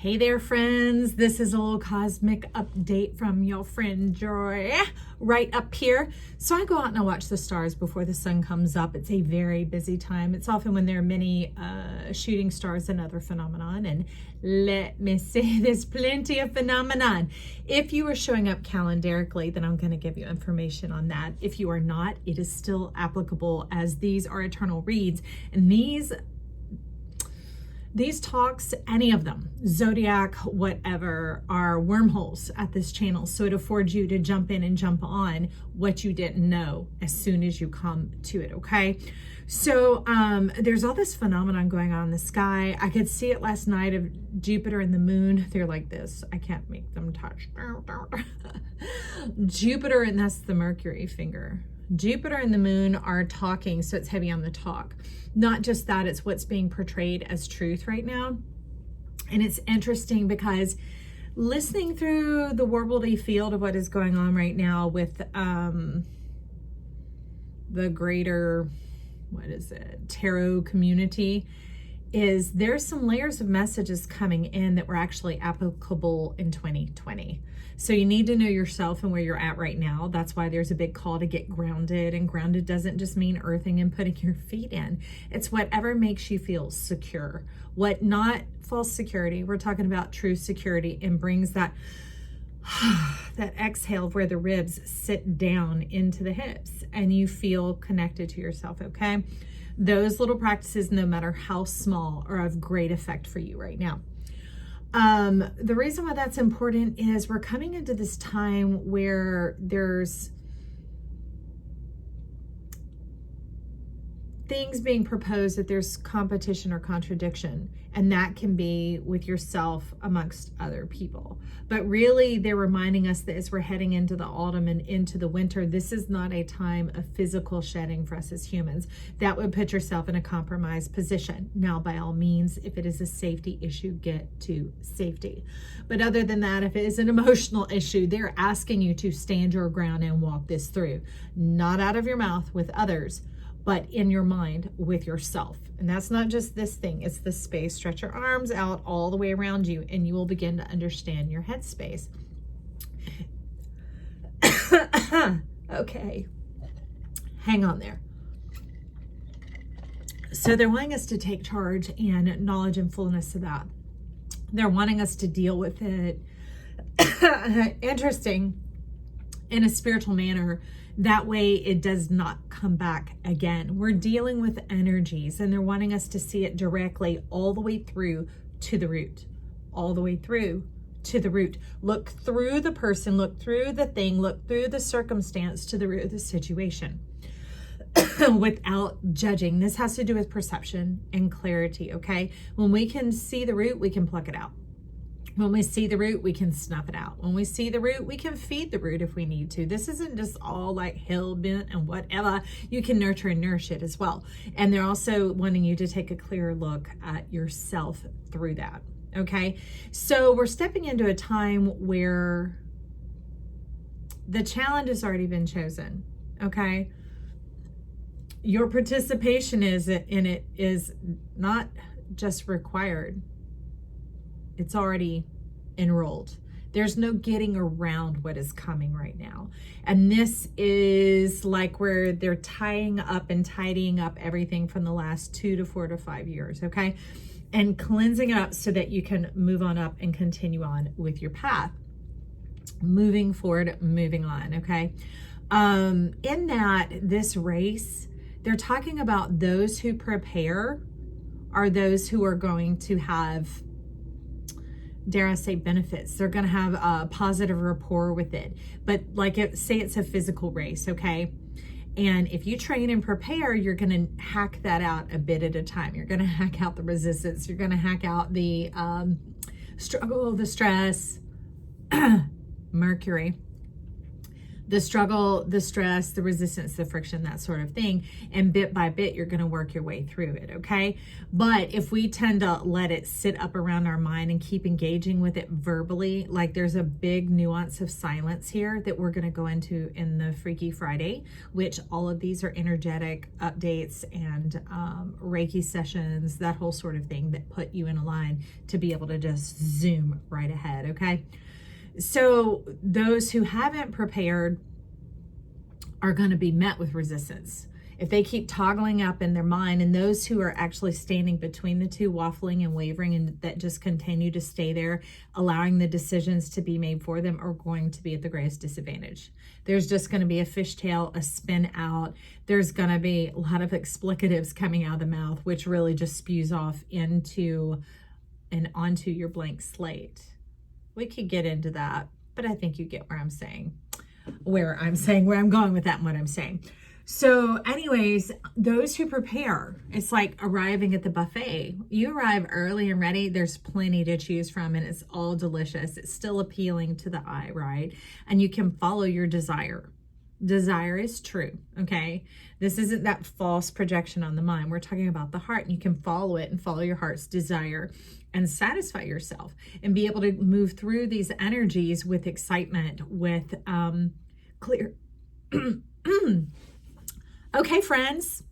Hey there, friends. This is a little cosmic update from your friend Joy right up here. So I go out and I watch the stars before the sun comes up. It's a very busy time. It's often when there are many shooting stars and other phenomenon. And let me say, there's plenty of phenomenon. If you are showing up calendarically, then I'm going to give you information on that. If you are not, it is still applicable, as these are eternal reads. And these talks, any of them, zodiac, whatever, are wormholes at this channel. So it affords you to jump in and jump on what you didn't know as soon as you come to it, okay? So there's all this phenomenon going on in the sky. I could see it last night of Jupiter and the moon. They're like this. I can't make them touch. Jupiter, and that's the Mercury finger. Jupiter and the moon are talking, so it's heavy on the talk. Not just that, it's what's being portrayed as truth right now. And it's interesting because listening through the warbledy field of what is going on right now with the greater, tarot community, is there's some layers of messages coming in that were actually applicable in 2020. So you need to know yourself and where you're at right now. That's why there's a big call to get grounded. And grounded doesn't just mean earthing and putting your feet in. It's whatever makes you feel secure. What, not false security. We're talking about true security, and brings that that exhale where the ribs sit down into the hips and you feel connected to yourself, okay? Those little practices, no matter how small, are of great effect for you right now. The reason why that's important is we're coming into this time where there's things being proposed, that there's competition or contradiction, and that can be with yourself amongst other people. But really, they're reminding us that as we're heading into the autumn and into the winter, this is not a time of physical shedding for us as humans. That would put yourself in a compromised position. Now, by all means, if it is a safety issue, get to safety. But other than that, if it is an emotional issue, they're asking you to stand your ground and walk this through. Not out of your mouth with others, but in your mind with yourself. And that's not just this thing, it's the space. Stretch your arms out all the way around you and you will begin to understand your headspace. Okay, hang on there. So they're wanting us to take charge and knowledge and fullness of that. They're wanting us to deal with it, interesting, in a spiritual manner. That way it does not come back again. We're dealing with energies, and they're wanting us to see it directly all the way through to the root. All the way through to the root. Look through the person, look through the thing, look through the circumstance to the root of the situation without judging. This has to do with perception and clarity, okay? When we can see the root, we can pluck it out. When we see the root, we can snuff it out. When we see the root, we can feed the root if we need to. This isn't just all like hell bent and whatever. You can nurture and nourish it as well. And they're also wanting you to take a clearer look at yourself through that. Okay. So we're stepping into a time where the challenge has already been chosen. Okay. Your participation in it is not just required. It's already enrolled. There's no getting around what is coming right now. And this is like where they're tying up and tidying up everything from the last 2 to 4 to 5 years, okay? And cleansing it up so that you can move on up and continue on with your path. Moving forward, moving on, okay? In that, this race, they're talking about those who prepare are those who are going to have, dare I say, benefits. They're going to have a positive rapport with it. But say it's a physical race, okay? And if you train and prepare, you're going to hack that out a bit at a time. You're going to hack out the resistance. You're going to hack out the struggle, the stress, Mercury. the struggle, the stress, the resistance, the friction, that sort of thing. And bit by bit, you're going to work your way through it, okay? But if we tend to let it sit up around our mind and keep engaging with it verbally, like there's a big nuance of silence here that we're going to go into in the Freaky Friday, which all of these are energetic updates and Reiki sessions, that whole sort of thing that put you in a line to be able to just zoom right ahead, okay? So those who haven't prepared are going to be met with resistance. If they keep toggling up in their mind, and those who are actually standing between the two, waffling and wavering, and that just continue to stay there, allowing the decisions to be made for them, are going to be at the greatest disadvantage. There's just going to be a fishtail, a spin out. There's going to be a lot of explicatives coming out of the mouth, which really just spews off into and onto your blank slate. We could get into that, but I think you get where I'm going with that and what I'm saying. So anyways, those who prepare, it's like arriving at the buffet. You arrive early and ready, there's plenty to choose from, and it's all delicious. It's still appealing to the eye, right? And you can follow your desire. Desire is true, okay? This isn't that false projection on the mind. We're talking about the heart, and you can follow it and follow your heart's desire and satisfy yourself and be able to move through these energies with excitement, with clear. Okay, friends,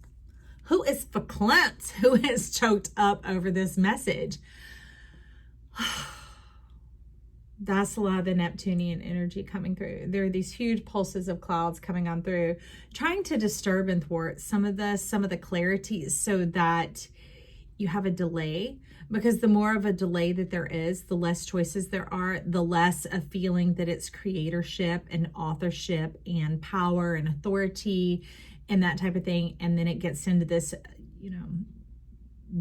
who is verklempt? Who is choked up over this message? That's a lot of the Neptunian energy coming through. There are these huge pulses of clouds coming on through, trying to disturb and thwart some of the clarity, so that you have a delay. Because the more of a delay that there is, the less choices there are, the less a feeling that it's creatorship and authorship and power and authority and that type of thing. And then it gets into this,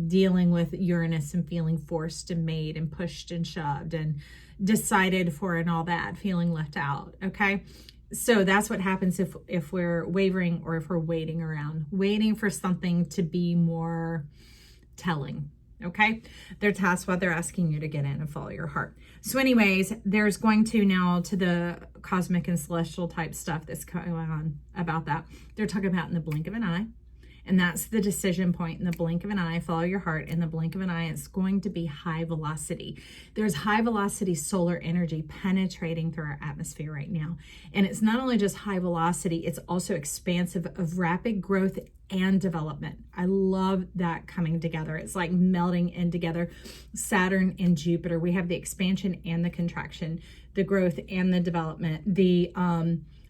dealing with Uranus and feeling forced and made and pushed and shoved and decided for and all that, feeling left out, okay? So that's what happens if we're wavering, or if we're waiting around, waiting for something to be more telling, okay? They're tasked what they're asking you to get in and follow your heart. So anyways, there's going to now to the cosmic and celestial type stuff that's going on about that. They're talking about in the blink of an eye. And that's the decision point. In the blink of an eye, follow your heart. In the blink of an eye, it's going to be high velocity. There's high velocity solar energy penetrating through our atmosphere right now. And it's not only just high velocity, it's also expansive, of rapid growth and development. I love that coming together. It's like melding in together. Saturn and Jupiter, we have the expansion and the contraction, the growth and the development, the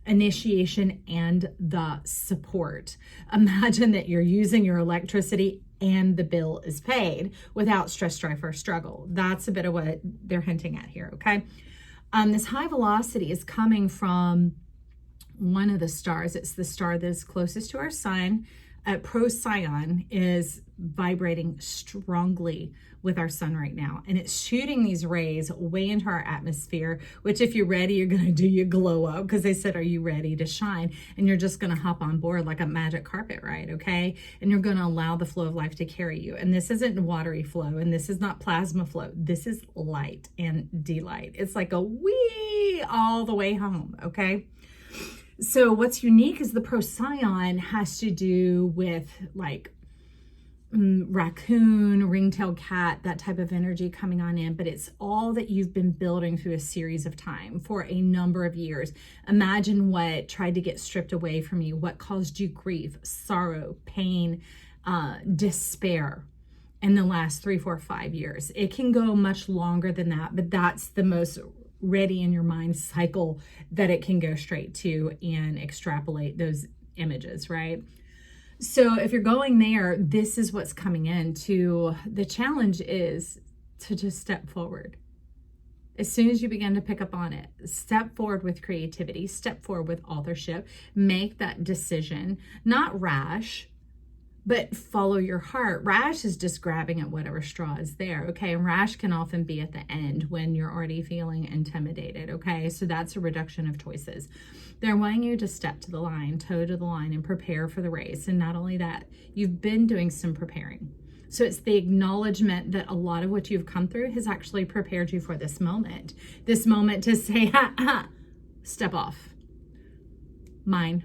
initiation and the support. Imagine that you're using your electricity and the bill is paid without stress, strife, or struggle. That's a bit of what they're hinting at here, okay? This high velocity is coming from one of the stars. It's the star that is closest to our sign. Procyon is vibrating strongly with our sun right now, and it's shooting these rays way into our atmosphere, which if you're ready, you're going to do your glow up, because they said, are you ready to shine? And you're just going to hop on board like a magic carpet ride, okay? And you're going to allow the flow of life to carry you. And this isn't watery flow, and this is not plasma flow. This is light and delight. It's like a wee all the way home, okay? So what's unique is the procyon has to do with like raccoon, ring-tailed cat, that type of energy coming on in, but it's all that you've been building through a series of time for a number of years. Imagine what tried to get stripped away from you, what caused you grief, sorrow, pain, despair in the last 3, 4, 5 years. It can go much longer than that, but that's the most ready in your mind cycle that it can go straight to and extrapolate those images, right? So if you're going there, this is what's coming in. The challenge is to just step forward. As soon as you begin to pick up on it, step forward with creativity, step forward with authorship, make that decision, not rash, but follow your heart. Rash is just grabbing at whatever straw is there, okay? And rash can often be at the end when you're already feeling intimidated, okay? So that's a reduction of choices. They're wanting you to step to the line, toe to the line, and prepare for the race. And not only that, you've been doing some preparing. So it's the acknowledgement that a lot of what you've come through has actually prepared you for this moment to say, step off. Mine.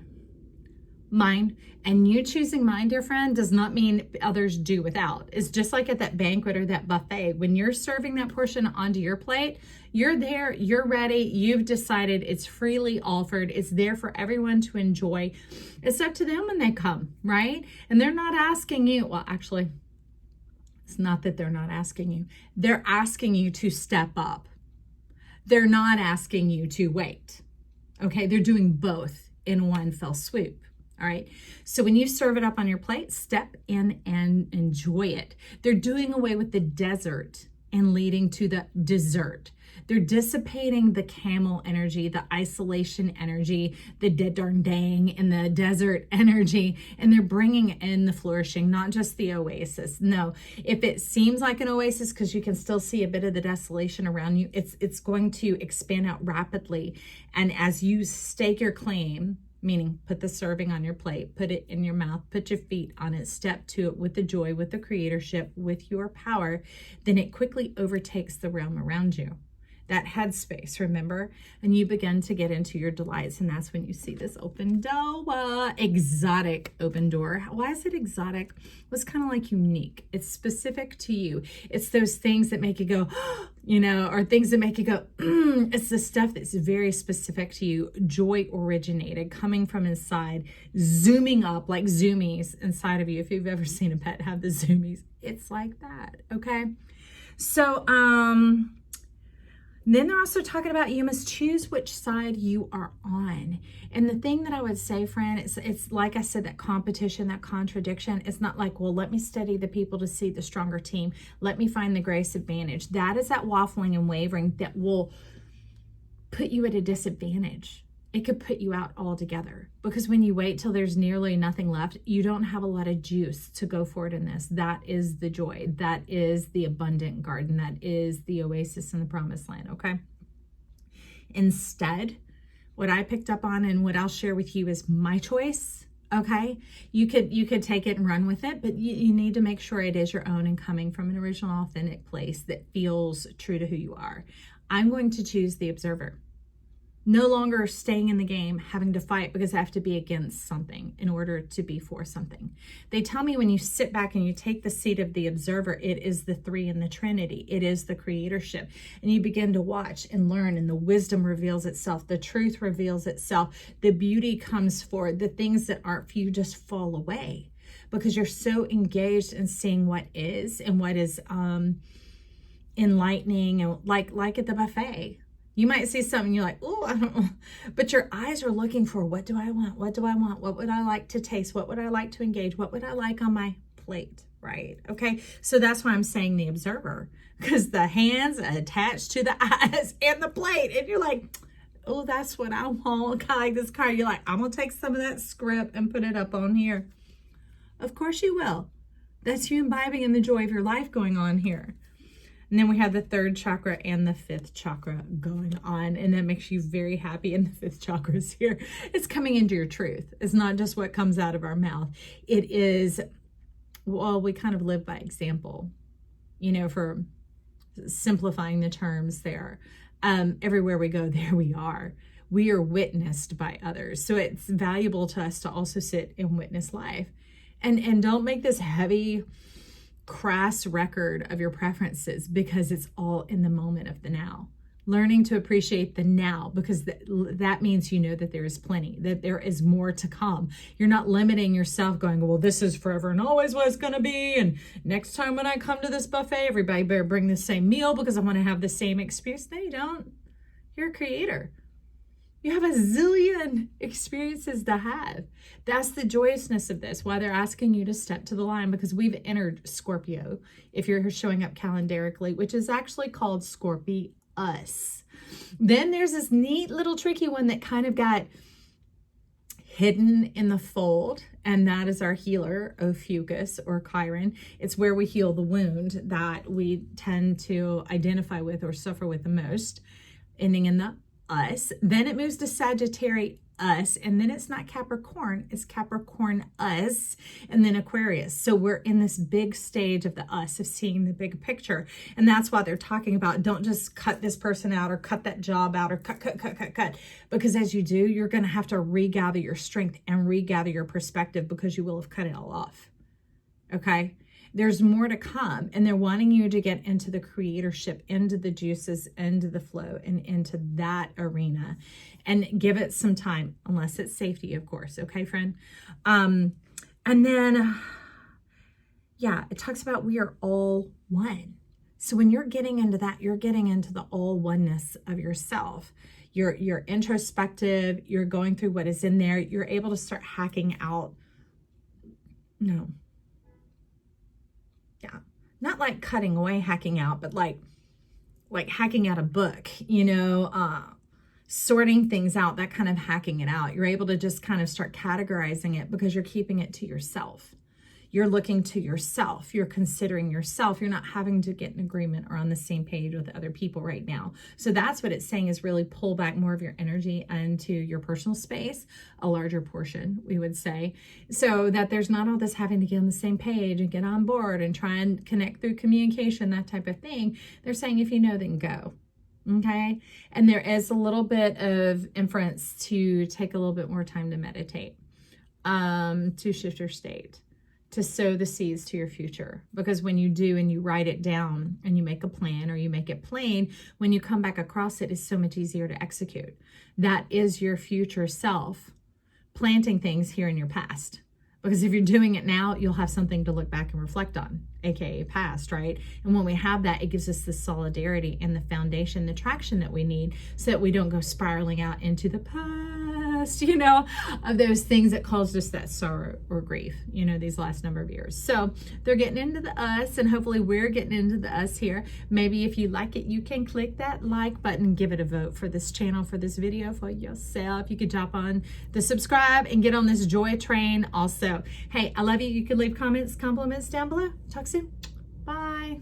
And you choosing mine, dear friend, does not mean others do without. It's just like at that banquet or that buffet. When you're serving that portion onto your plate, you're there, you're ready, you've decided, it's freely offered, it's there for everyone to enjoy. It's up to them when they come, right? And they're not asking you, well, actually, it's not that they're not asking you. They're asking you to step up. They're not asking you to wait. Okay, they're doing both in one fell swoop. All right. So when you serve it up on your plate, step in and enjoy it. They're doing away with the desert and leading to the dessert. They're dissipating the camel energy, the isolation energy, the dead darn dang, and the desert energy, and they're bringing in the flourishing, not just the oasis. No, if it seems like an oasis because you can still see a bit of the desolation around you, it's going to expand out rapidly. And as you stake your claim, meaning put the serving on your plate, put it in your mouth, put your feet on it, step to it with the joy, with the creatorship, with your power, then it quickly overtakes the realm around you. That headspace, remember? And you begin to get into your delights. And that's when you see this open door, exotic open door. Why is it exotic? Well, it's kind of like unique. It's specific to you. It's those things that make you go, or things that make you go, It's the stuff that's very specific to you. Joy originated, coming from inside, zooming up like zoomies inside of you. If you've ever seen a pet have the zoomies, it's like that, okay? So, then they're also talking about you must choose which side you are on. And the thing that I would say, friend, it's like I said, that competition, that contradiction. It's not like, well, let me study the people to see the stronger team. Let me find the grace advantage. That is that waffling and wavering that will put you at a disadvantage. It could put you out altogether, because when you wait till there's nearly nothing left, you don't have a lot of juice to go forward in this. That is the joy. That is the abundant garden. That is the oasis in the promised land, okay? Instead, what I picked up on and what I'll share with you is my choice, okay? You could take it and run with it, but you need to make sure it is your own and coming from an original, authentic place that feels true to who you are. I'm going to choose the observer. No longer staying in the game, having to fight because I have to be against something in order to be for something. They tell me when you sit back and you take the seat of the observer, it is the three in the Trinity. It is the creatorship. And you begin to watch and learn, and the wisdom reveals itself. The truth reveals itself. The beauty comes forward. The things that aren't for you just fall away because you're so engaged in seeing what is and what is enlightening, and like at the buffet. You might see something, you're like, oh, I don't know. But your eyes are looking for, what do I want? What do I want? What would I like to taste? What would I like to engage? What would I like on my plate, right? Okay, so that's why I'm saying the observer, because the hands are attached to the eyes and the plate. And you're like, oh, that's what I want. Kind of like this card. You're like, I'm going to take some of that script and put it up on here. Of course you will. That's you imbibing in the joy of your life going on here. And then we have the third chakra and the fifth chakra going on. And that makes you very happy. And the fifth chakra is here. It's coming into your truth. It's not just what comes out of our mouth. It is, well, we kind of live by example, for simplifying the terms there. Everywhere we go, there we are. We are witnessed by others. So it's valuable to us to also sit and witness life. And don't make this heavy, crass record of your preferences, because it's all in the moment of the now. Learning to appreciate the now, because that means that there is plenty, that there is more to come. You're not limiting yourself going, well, this is forever and always what it's going to be. And next time when I come to this buffet, everybody better bring the same meal because I want to have the same experience. No, you don't. You're a creator. You have a zillion experiences to have. That's the joyousness of this, why they're asking you to step to the line, because we've entered Scorpio, if you're showing up calendarically, which is actually called Scorpius. Then there's this neat little tricky one that kind of got hidden in the fold, and that is our healer, Ophiuchus or Chiron. It's where we heal the wound that we tend to identify with or suffer with the most, ending in the us. Then it moves to Sagittarius, us. And then it's not Capricorn, it's Capricorn us, and then Aquarius. So we're in this big stage of the us, of seeing the big picture. And that's why they're talking about, don't just cut this person out or cut that job out or cut. Because as you do, you're going to have to regather your strength and regather your perspective, because you will have cut it all off. Okay? There's more to come, and they're wanting you to get into the creatorship, into the juices, into the flow, and into that arena, and give it some time, unless it's safety, of course. Okay, friend? And then, yeah, it talks about we are all one. So when you're getting into that, you're getting into the all oneness of yourself. You're introspective. You're going through what is in there. You're able to start hacking out. No. Yeah, not like cutting away, hacking out, but like hacking out a book, sorting things out, that kind of hacking it out. You're able to just kind of start categorizing it, because you're keeping it to yourself. You're looking to yourself. You're considering yourself. You're not having to get an agreement or on the same page with other people right now. So that's what it's saying, is really pull back more of your energy into your personal space, a larger portion, we would say, so that there's not all this having to get on the same page and get on board and try and connect through communication, that type of thing. They're saying, if you know, then go. Okay. And there is a little bit of inference to take a little bit more time to meditate, to shift your state, to sow the seeds to your future. Because when you do, and you write it down and you make a plan, or you make it plain, when you come back across it, it's so much easier to execute. That is your future self planting things here in your past. Because if you're doing it now, you'll have something to look back and reflect on, aka past, right? And when we have that, it gives us the solidarity and the foundation, the traction that we need, so that we don't go spiraling out into the past, of those things that caused us that sorrow or grief, these last number of years. So they're getting into the us, and hopefully we're getting into the us here. Maybe if you like it, you can click that like button, give it a vote for this channel, for this video, for yourself. You could jump on the subscribe and get on this joy train also. Hey, I love you. You can leave comments, compliments down below. Talk soon. Bye.